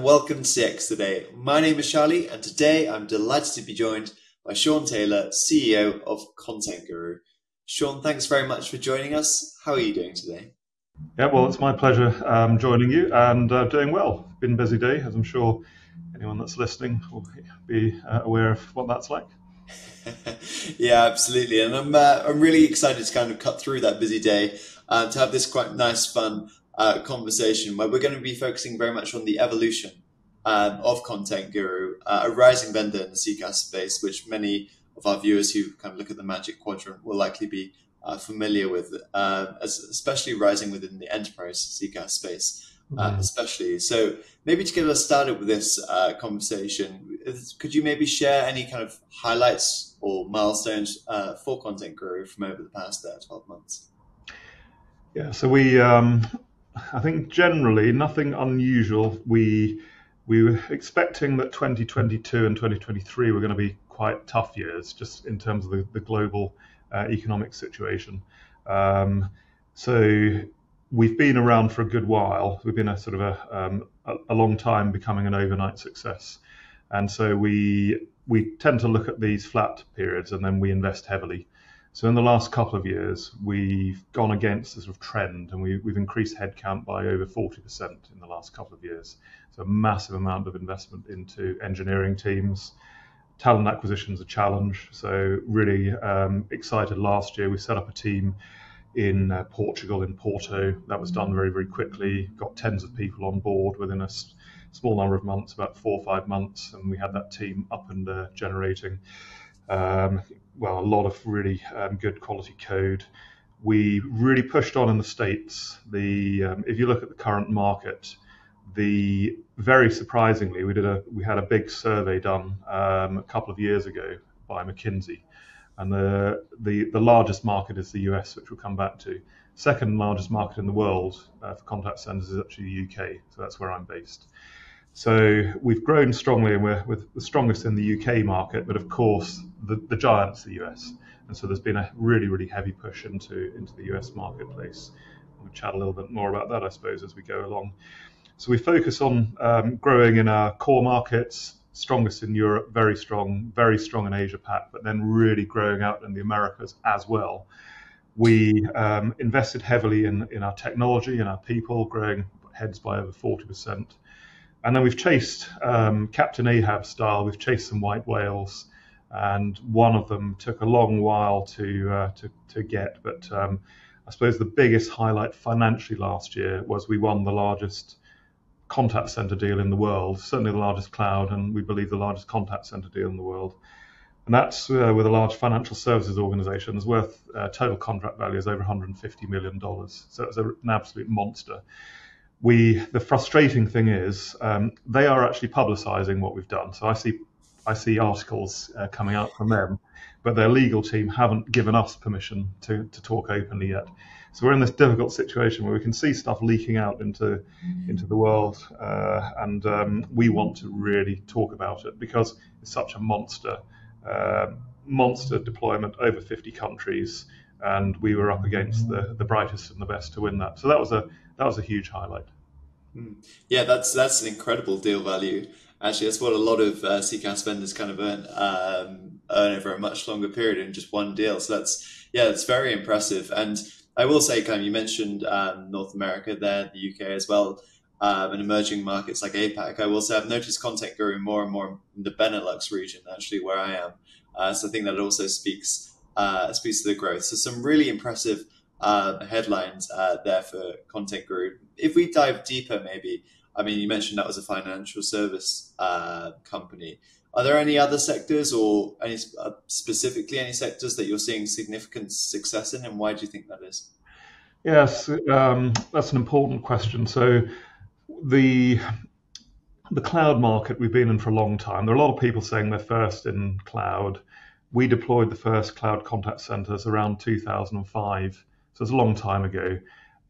welcome to CX Today. My name is Charlie, and today I'm delighted to be joined by Sean Taylor, CEO of Content Guru. Sean, thanks very much for joining us. How are you doing today? Yeah, well, it's my pleasure joining you and doing well. Been a busy day, as I'm sure anyone that's listening will be aware of what that's like. Yeah, absolutely. And I'm really excited to kind of cut through that busy day to have this quite nice, fun conversation where we're going to be focusing very much on the evolution of Content Guru, a rising vendor in the CCaaS space, which many of our viewers who kind of look at the Magic Quadrant will likely be familiar with, especially rising within the enterprise CCaaS space, especially. So maybe to get us started with this conversation, could you maybe share any kind of highlights or milestones for Content Guru from over the past 12 months? Yeah, so I think generally nothing unusual. We were expecting that 2022 and 2023 were going to be quite tough years, just in terms of the global economic situation. So we've been around for a good while. We've been a long time becoming an overnight success, and so we tend to look at these flat periods and then we invest heavily. So in the last couple of years, we've gone against the sort of trend, and we've increased headcount by over 40% in the last couple of years. So a massive amount of investment into engineering teams. Talent acquisition is a challenge. So really excited last year. We set up a team in Portugal, in Porto. That was done very, very quickly. Got tens of people on board within a small number of months, about 4 or 5 months, and we had that team up and generating a lot of really good quality code. We really pushed on in the States. If you look at the current market, very surprisingly, we had a big survey done a couple of years ago by McKinsey, and the largest market is the US, which we'll come back to. Second largest market in the world for contact centers is actually the UK, so that's where I'm based. So we've grown strongly, and we're the strongest in the UK market, but of course the giant's the US, and so there's been a really, really heavy push into the US marketplace. We'll chat a little bit more about that, I suppose, as we go along. So we focus on growing in our core markets, strongest in Europe, very strong in Asia Pac, but then really growing out in the Americas as well. We invested heavily in our technology and our people, growing heads by over 40%. And then we've chased Captain Ahab style. We've chased some white whales, and one of them took a long while to get. But I suppose the biggest highlight financially last year was we won the largest contact center deal in the world, certainly the largest cloud, and we believe the largest contact center deal in the world. And that's with a large financial services organization. It's worth total contract value is over $150 million. So it's an absolute monster. The frustrating thing is they are actually publicizing what we've done. So I see articles coming out from them, but their legal team haven't given us permission to talk openly yet. So we're in this difficult situation where we can see stuff leaking out into the world, and we want to really talk about it because it's such a monster deployment, over 50 countries, and we were up against the brightest and the best to win that. So that was a huge highlight. Yeah, that's an incredible deal value. Actually, that's what a lot of CCaaS vendors kind of earn over a much longer period in just one deal. So that's very impressive. And I will say, kind of, you mentioned North America there, the UK as well, and emerging markets like APAC. I will say I've noticed Content Guru more and more in the Benelux region, actually, where I am. So I think that also speaks to the growth. So some really impressive headlines there for Content Guru. If we dive deeper, maybe, I mean, you mentioned that was a financial service company. Are there any other sectors, or specifically any sectors that you're seeing significant success in, and why do you think that is? Yes, that's an important question. So the cloud market we've been in for a long time. There are a lot of people saying they're first in cloud. We deployed the first cloud contact centers around 2005. So it's a long time ago.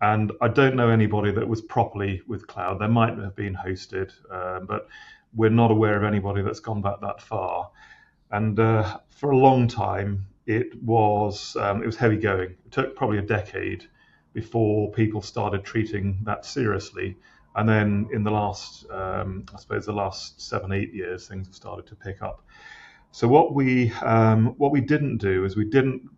And I don't know anybody that was properly with cloud. There might have been hosted, but we're not aware of anybody that's gone back that far. And for a long time, it was heavy going. It took probably a decade before people started treating that seriously. And then in the last, I suppose, the last 7, 8 years, things have started to pick up. So what we didn't do is we didn't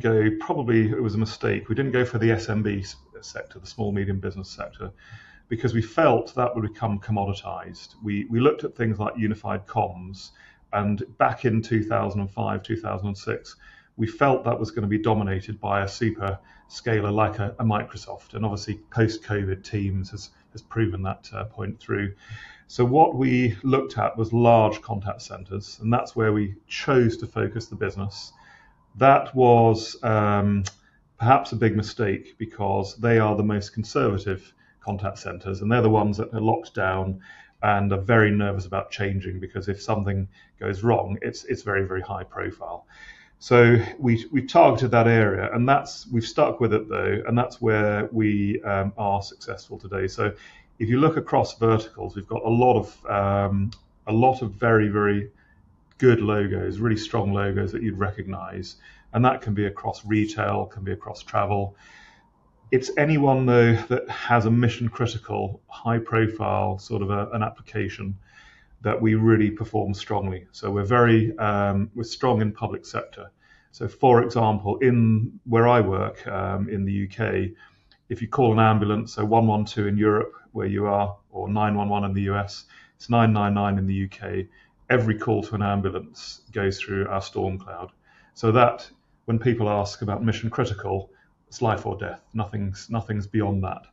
go. Probably it was a mistake. We didn't go for the SMB sector, the small medium business sector, because we felt that would become commoditized. We looked at things like unified comms, and back in 2005, 2006, we felt that was going to be dominated by a super scaler like a Microsoft, and obviously post-COVID Teams has proven that point through. So what we looked at was large contact centers, and that's where we chose to focus the business. That was perhaps a big mistake because they are the most conservative contact centers, and they're the ones that are locked down and are very nervous about changing, because if something goes wrong, it's very, very high profile. So we targeted that area, and we've stuck with it though, and that's where we are successful today. So if you look across verticals, we've got a lot of very, very good logos, really strong logos that you'd recognize, and that can be across retail, can be across travel. It's anyone though that has a mission critical, high profile sort of an application that we really perform strongly. So we're strong in public sector. So for example, in where I work in the UK, if you call an ambulance, so 112 in Europe where you are, or 911 in the US, it's 999 in the UK. Every call to an ambulance goes through our storm cloud. So that when people ask about mission critical, it's life or death. Nothing's beyond that.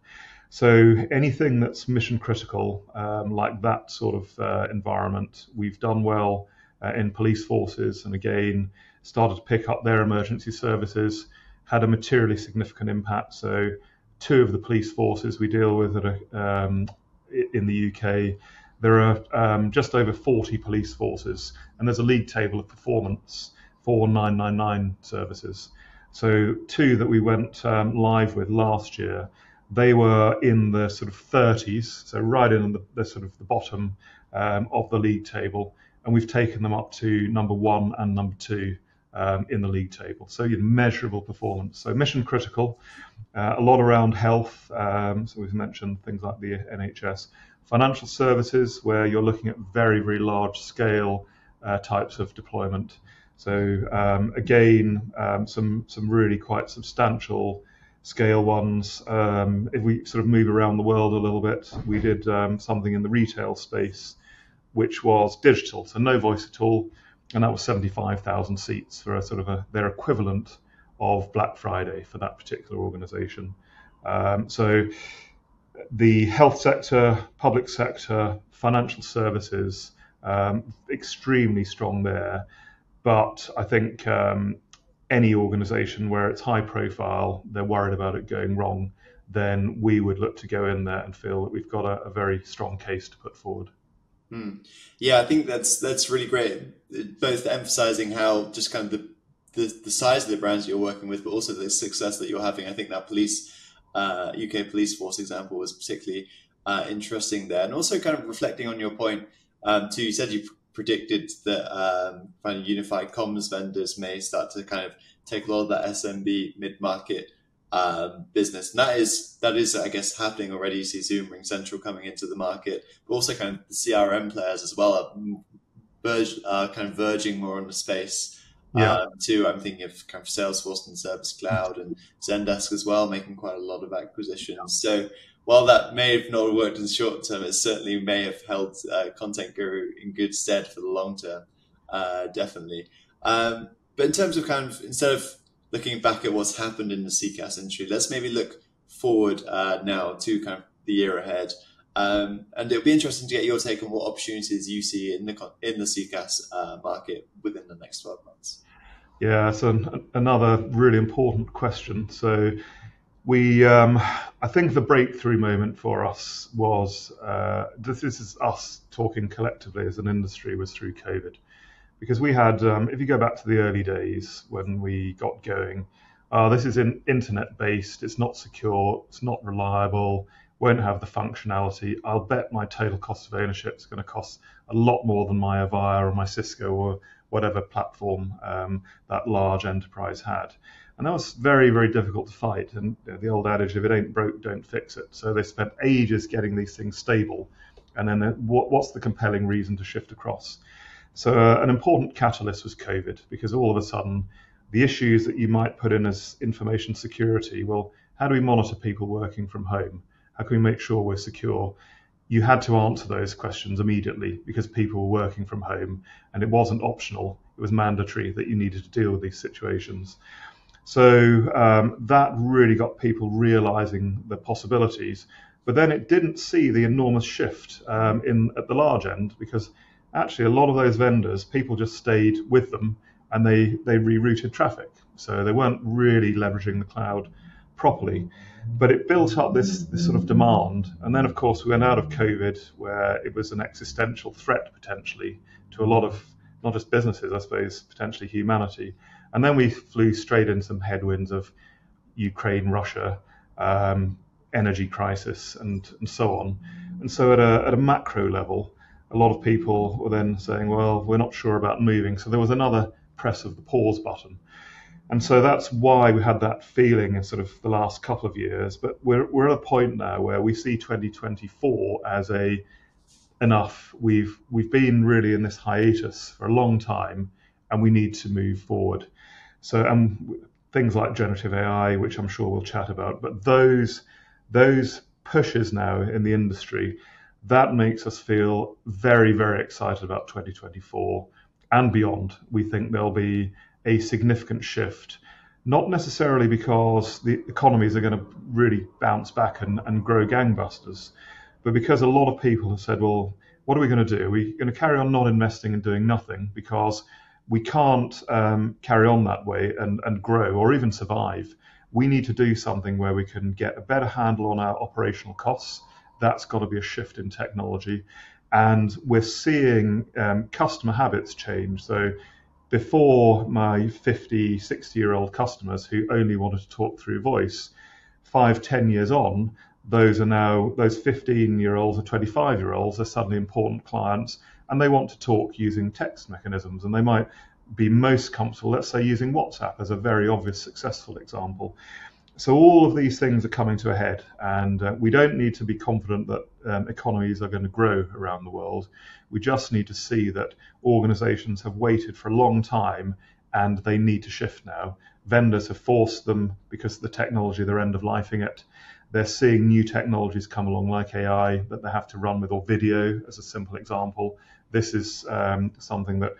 So anything that's mission critical, like that sort of environment, we've done well in police forces, and again started to pick up their emergency services, had a materially significant impact. So 2 of the police forces we deal with in the UK, there are just over 40 police forces, and there's a league table of performance for 999 services. So 2 that we went live with last year, they were in the sort of 30s, so right in the sort of the bottom of the league table, and we've taken them up to number 1 and number 2 in the league table. So measurable performance. So mission critical, a lot around health. So we've mentioned things like the NHS, financial services, where you're looking at very, very large scale types of deployment. So again, some really quite substantial scale ones. If we sort of move around the world a little bit, we did something in the retail space, which was digital, so no voice at all, and that was 75,000 seats for their equivalent of Black Friday for that particular organization. So the health sector, public sector, financial services, extremely strong there. But I think any organization where it's high profile, they're worried about it going wrong, then we would look to go in there and feel that we've got a very strong case to put forward. Yeah, I think that's really great. Both emphasizing how just kind of the size of the brands you're working with, but also the success that you're having. I think that UK police force example was particularly interesting there, and also kind of reflecting on your point too. You said you predicted that kind of unified comms vendors may start to kind of take a lot of that SMB mid-market business, and that is I guess happening already. You see Zoom, RingCentral coming into the market, but also kind of the CRM players as well are kind of verging more on the space. Too. I'm thinking of kind of Salesforce and Service Cloud and Zendesk as well, making quite a lot of acquisitions. So while that may have not worked in the short term, it certainly may have held Content Guru in good stead for the long term, definitely. But in terms of kind of, instead of looking back at what's happened in the CCaaS industry, let's maybe look forward now to kind of the year ahead. And it'll be interesting to get your take on what opportunities you see in the CCaaS market within the next 12 months. Yeah, so another really important question. So I think the breakthrough moment for us was, this is us talking collectively as an industry, was through COVID. Because we had, if you go back to the early days when we got going, this is internet-based, it's not secure, it's not reliable, won't have the functionality. I'll bet my total cost of ownership is going to cost a lot more than my Avaya or my Cisco or whatever platform that large enterprise had. And that was very, very difficult to fight. And the old adage, if it ain't broke, don't fix it. So they spent ages getting these things stable. And then what's the compelling reason to shift across? So an important catalyst was COVID, because all of a sudden, the issues that you might put in as information security, well, how do we monitor people working from home? How can we make sure we're secure? You had to answer those questions immediately because people were working from home, and it wasn't optional. It was mandatory that you needed to deal with these situations. So that really got people realizing the possibilities. But then it didn't see the enormous shift at the large end, because actually a lot of those vendors, people just stayed with them and they rerouted traffic. So they weren't really leveraging the cloud properly. But it built up this sort of demand. And then, of course, we went out of COVID, where it was an existential threat potentially to a lot of, not just businesses, I suppose, potentially humanity. And then we flew straight into some headwinds of Ukraine, Russia, energy crisis, and so on. And so at a macro level, a lot of people were then saying, well, we're not sure about moving. So there was another press of the pause button. And so that's why we had that feeling in sort of the last couple of years. But we're at a point now where we see 2024 as enough. We've been really in this hiatus for a long time, and we need to move forward. So things like generative AI, which I'm sure we'll chat about, but those pushes now in the industry, that makes us feel very, very excited about 2024 and beyond. We think there'll be a significant shift, not necessarily because the economies are going to really bounce back and grow gangbusters, but because a lot of people have said, well, what are we going to do? Are we going to carry on not investing and doing nothing because we can't carry on that way and grow or even survive? We need to do something where we can get a better handle on our operational costs. That's got to be a shift in technology. And we're seeing customer habits change. So before, my 50, 60-year-old customers who only wanted to talk through voice, 5-10 years on, those 15-year-olds or 25-year-olds are suddenly important clients, and they want to talk using text mechanisms, and they might be most comfortable, let's say, using WhatsApp as a very obvious successful example. So all of these things are coming to a head, and we don't need to be confident that economies are going to grow around the world. We just need to see that organizations have waited for a long time and they need to shift now. Vendors have forced them because of the technology they're end-of-lifing it. They're seeing new technologies come along like AI that they have to run with, or video as a simple example. This is something that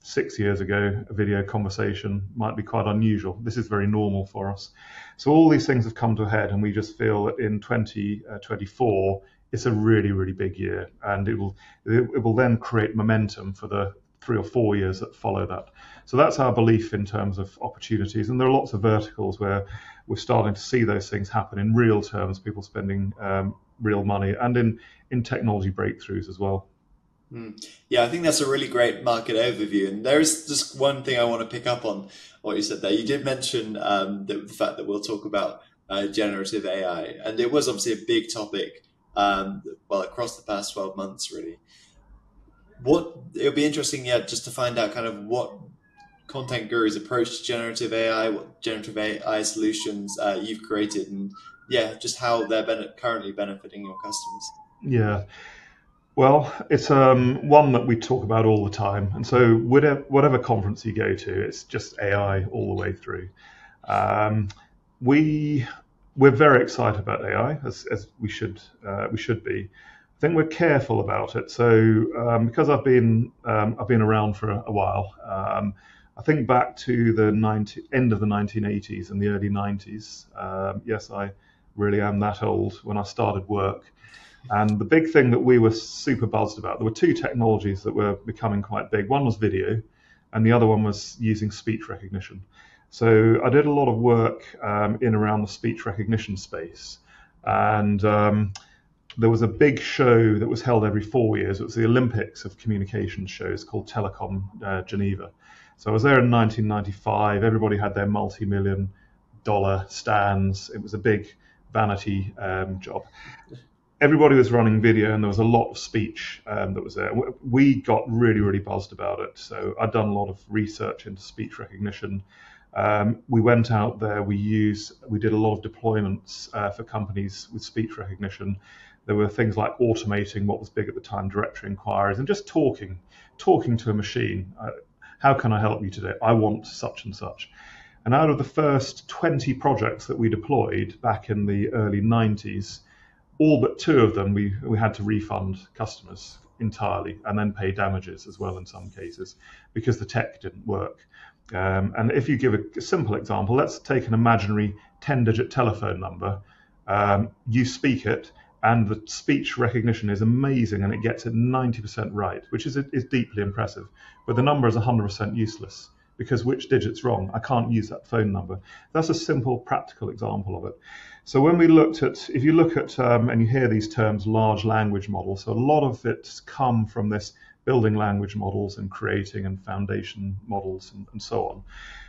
6 years ago, a video conversation might be quite unusual. This is very normal for us. So all these things have come to a head, and we just feel that in 2024, it's a really, really big year, and it will then create momentum for the 3 or 4 years that follow that. So that's our belief in terms of opportunities. And there are lots of verticals where we're starting to see those things happen in real terms, people spending real money, and in technology breakthroughs as well. Yeah, I think that's a really great market overview. And there's just one thing I want to pick up on what you said there. You did mention the fact that we'll talk about generative AI, and it was obviously a big topic, well, across the past 12 months, really. It'll be interesting, yeah, just to find out kind of what Content Guru's approach to generative AI, what generative AI solutions you've created, and yeah, just how they're currently benefiting your customers. Yeah. Well, it's one that we talk about all the time. And so whatever conference you go to, it's just AI all the way through. We're very excited about AI, as we should be. I think we're careful about it. So because I've been around for a while, I think back to the end of the 1980s and the early 90s. Yes, I really am that old when I started work. And the big thing that we were super buzzed about, there were two technologies that were becoming quite big. One was video, and the other one was using speech recognition. So I did a lot of work in around the speech recognition space. And there was a big show that was held every 4 years. It was the Olympics of communications shows called Telecom Geneva. So I was there in 1995. Everybody had their multi-million-dollar stands. It was a big vanity job. Everybody was running video, and there was a lot of speech that was there. We got really, really buzzed about it. So I'd done a lot of research into speech recognition. We went out there. We did a lot of deployments for companies with speech recognition. There were things like automating what was big at the time, directory inquiries, and just talking to a machine. How can I help you today? I want such and such. And out of the first 20 projects that we deployed back in the early 90s, all but 2 of them we had to refund customers entirely and then pay damages as well in some cases because the tech didn't work. And if you give a simple example, let's take an imaginary 10-digit telephone number. You speak it, and the speech recognition is amazing, and it gets it 90% right, which is deeply impressive. But the number is 100% useless because which digit's wrong? I can't use that phone number. That's a simple, practical example of it. So when we looked at, if you look at, and you hear these terms, large language models, so a lot of it's come from this building language models and creating and foundation models and so on.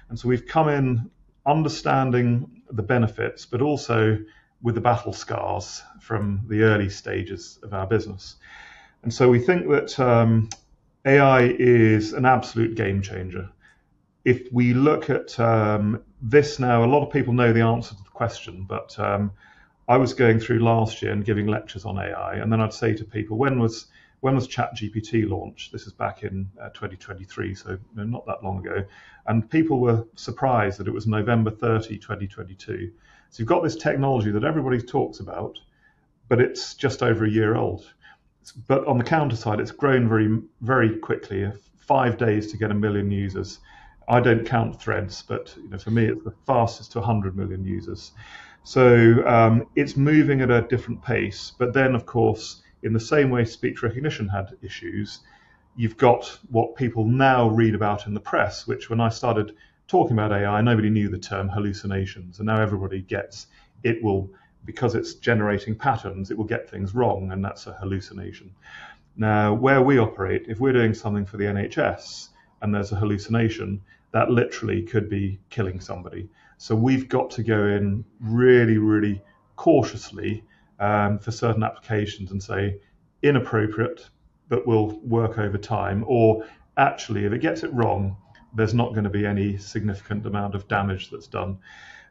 And so we've come in understanding the benefits, but also with the battle scars from the early stages of our business. And so we think that AI is an absolute game changer. If we look at this now, a lot of people know the answer to the question, but I was going through last year and giving lectures on AI, and then I'd say to people, when was ChatGPT launched? This is back in 2023, so not that long ago. And people were surprised that it was November 30, 2022. So you've got this technology that everybody talks about, but it's just over a year old. But on the counter side, it's grown very, very quickly. 5 days to get 1 million users. I don't count threads, but for me, it's the fastest to 100 million users. So it's moving at a different pace. But then, of course, in the same way speech recognition had issues, you've got what people now read about in the press, which when I started talking about AI, nobody knew the term hallucinations. And now everybody gets it will, because it's generating patterns, it will get things wrong, and that's a hallucination. Now, where we operate, if we're doing something for the NHS and there's a hallucination, that literally could be killing somebody. So we've got to go in really, really cautiously for certain applications and say inappropriate, but will work over time, or actually if it gets it wrong, there's not going to be any significant amount of damage that's done.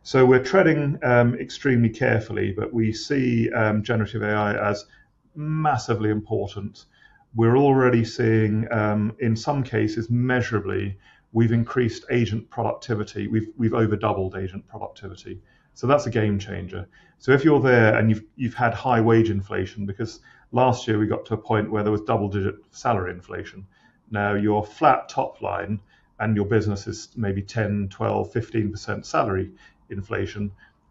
So we're treading extremely carefully, but we see generative AI as massively important. We're already seeing, in some cases, measurably, we've increased agent productivity. We've over doubled agent productivity. So that's a game changer. So if you're there and you've had high wage inflation, because last year we got to a point where there was double-digit salary inflation. Now your flat top line and your business is maybe 10, 12, 15% salary inflation,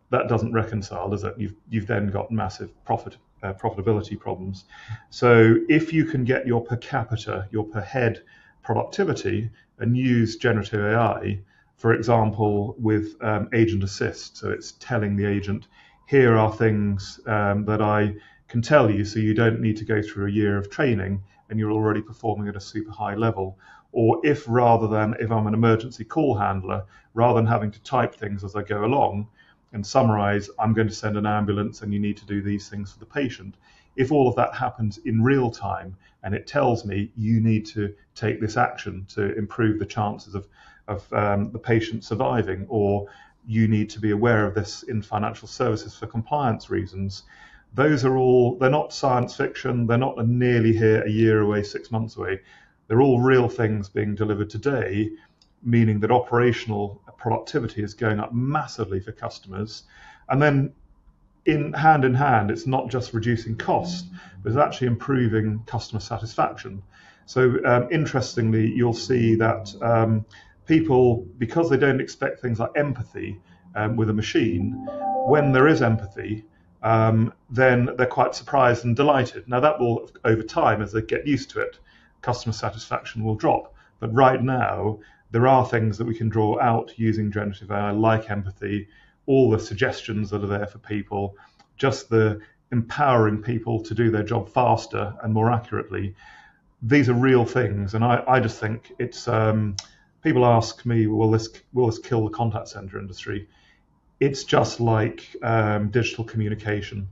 that doesn't reconcile, does it? You've then got massive profitability problems. So if you can get your per capita, your per head productivity and use generative AI, for example, with agent assist, so it's telling the agent, here are things that I can tell you, so you don't need to go through a year of training and you're already performing at a super high level. Or if I'm an emergency call handler, rather than having to type things as I go along and summarize, I'm going to send an ambulance and you need to do these things for the patient. If all of that happens in real time and it tells me you need to take this action to improve the chances of the patient surviving, or you need to be aware of this in financial services for compliance reasons, those are all, they're not science fiction, they're not nearly here, a year away, 6 months away. They're all real things being delivered today, meaning that operational productivity is going up massively for customers. And then in hand, it's not just reducing cost, but it's actually improving customer satisfaction. So interestingly, you'll see that people, because they don't expect things like empathy with a machine, when there is empathy, then they're quite surprised and delighted. Now that will, over time, as they get used to it, customer satisfaction will drop. But right now, there are things that we can draw out using generative AI, like empathy, all the suggestions that are there for people, just the empowering people to do their job faster and more accurately. These are real things, and I just think it's. People ask me, will this kill the contact center industry? it's just like digital communication.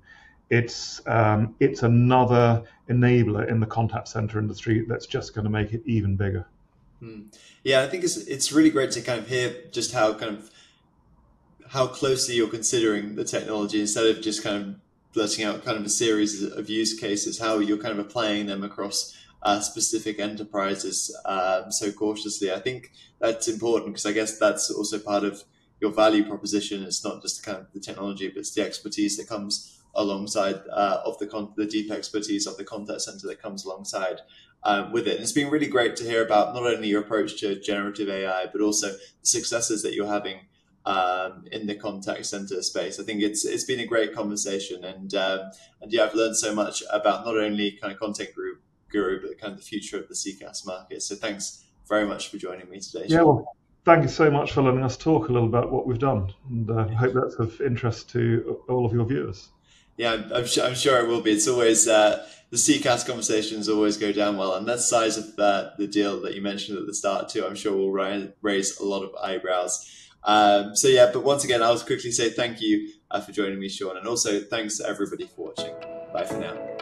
It's another enabler in the contact center industry that's just going to make it even bigger. Yeah, I think it's really great to kind of hear just how closely you're considering the technology instead of just kind of blurting out kind of a series of use cases, how you're kind of applying them across specific enterprises so cautiously. I think that's important because I guess that's also part of your value proposition. It's not just kind of the technology, but it's the expertise that comes alongside of the deep expertise of the contact center that comes alongside with it. And it's been really great to hear about not only your approach to generative AI, but also the successes that you're having in the contact center space. I think it's been a great conversation, and yeah, I've learned so much about not only kind of guru, but kind of the future of the CCaaS market. So thanks very much for joining me today, Yeah, Sean. well, thank you so much for letting us talk a little about what we've done, and I hope that's of interest to all of your viewers. Yeah, I'm sure it will be. It's always the CCaaS conversations always go down well, and that size of the deal that you mentioned at the start too, I'm sure will raise a lot of eyebrows. So yeah, but once again, I'll quickly say thank you for joining me, Sean, and also thanks to everybody for watching. Bye for now.